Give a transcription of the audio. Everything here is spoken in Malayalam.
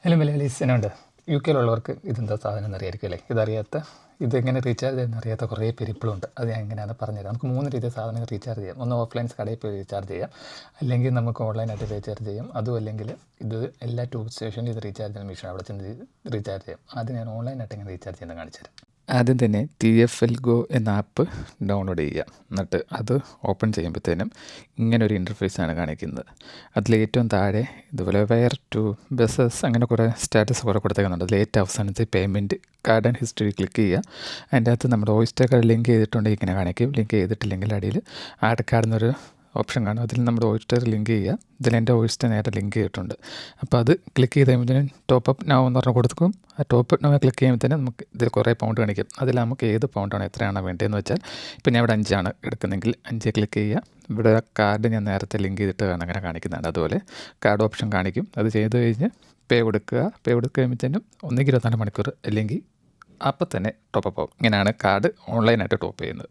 ഹലോ മലയാളീസ്, എന്നുണ്ട് യു കെയിലുള്ളവർക്ക് ഇതെന്താ സാധനം എന്നറിയായിരിക്കും അല്ലേ? ഇതെങ്ങനെ റീചാർജ് ചെയ്യുന്ന അറിയാത്ത കുറേ പേര് ഇപ്പോഴുണ്ട്. അത് ഞാൻ എങ്ങനെയാണെന്ന് പറഞ്ഞുതരാം. നമുക്ക് 3 രീതിയിൽ സാധനങ്ങൾ റീചാർജ് ചെയ്യാം. ഒന്ന് ഓഫ്ലൈൻ കടയിൽ പോയി റീചാർജ് ചെയ്യാം, അല്ലെങ്കിൽ നമുക്ക് ഓൺലൈനായിട്ട് റീചാർജ് ചെയ്യാം. അതും അല്ലെങ്കിൽ ഇത് എല്ലാ ട്യൂബ് സ്റ്റേഷനിലും ഇത് റീചാർജ് ചെയ്യുന്ന മെഷീൻ അവിടെ ചെന്ന് റീചാർജ് ചെയ്യാം. ആദ്യം ഞാൻ ഓൺലൈനായിട്ട് എങ്ങനെ റീചാർജ് ചെയ്യുന്നത് കാണിച്ചു തരാം. ആദ്യം തന്നെ TFL Go എന്ന ആപ്പ് ഡൗൺലോഡ് ചെയ്യുക. എന്നിട്ട് അത് ഓപ്പൺ ചെയ്യുമ്പോഴത്തേനും ഇങ്ങനൊരു ഇൻ്റർഫേസാണ് കാണിക്കുന്നത്. അതിലേറ്റവും താഴെ ഇതുപോലെ വെയർ ടു ബസ്സസ് അങ്ങനെ കുറേ സ്റ്റാറ്റസ് കുറേ കൊടുത്തേക്കുന്നുണ്ട്. അതിൽ ഏറ്റവും അവസാനത്തെ payment card and history click ചെയ്യുക. അതിൻ്റെ അകത്ത് നമ്മുടെ ഓയിസ്റ്റർ കാർഡ് ലിങ്ക് ചെയ്തിട്ടുണ്ടെങ്കിൽ ഇങ്ങനെ കാണിക്കും. ലിങ്ക് ചെയ്തിട്ടില്ലെങ്കിൽ അടിയിൽ ആഡ് കാർഡ് എന്നൊരു ഓപ്ഷൻ കാണും. അതിൽ നമ്മുടെ ഓയിസ്റ്റർ ലിങ്ക് ചെയ്യുക. ഇതിൽ എൻ്റെ ഓയിസ്റ്റർ നേരെ ലിങ്ക് ചെയ്തിട്ടുണ്ട്. അപ്പോൾ അത് ക്ലിക്ക് ചെയ്ത് കഴിയുമ്പോഴത്തേനും ടോപ്പ് അപ്പ് നൗ എന്ന് പറഞ്ഞ് കൊടുക്കും. ആ ടോപ്പ് അപ്പ് നൗ ക്ലിക്ക് ചെയ്യുമ്പോഴത്തേനും നമുക്ക് ഇതിൽ കുറേ പൗണ്ട് കാണിക്കും. അതിൽ നമുക്ക് ഏത് പൗണ്ടാണ് എത്രയാണ് വേണ്ടതെന്ന് വെച്ചാൽ, ഇപ്പോൾ ഞാൻ ഇവിടെ 5 എടുക്കുന്നെങ്കിൽ 5 ക്ലിക്ക് ചെയ്യുക. ഇവിടെ കാർഡ് ഞാൻ നേരത്തെ ലിങ്ക് ചെയ്തിട്ട് അങ്ങനെ കാണിക്കുന്നതാണ്. അതുപോലെ കാർഡ് ഓപ്ഷൻ കാണിക്കും. അത് ചെയ്ത് കഴിഞ്ഞ് പേ കൊടുക്കുക. പേ കൊടുക്കുക കഴിയുമ്പോഴത്തേനും ഒന്നുകിൽ 24 മണിക്കൂർ അല്ലെങ്കിൽ അപ്പം തന്നെ ടോപ്പ് അപ്പ് ആവും. ഇങ്ങനെയാണ് കാർഡ് ഓൺലൈനായിട്ട് ടോപ്പ് ചെയ്യുന്നത്.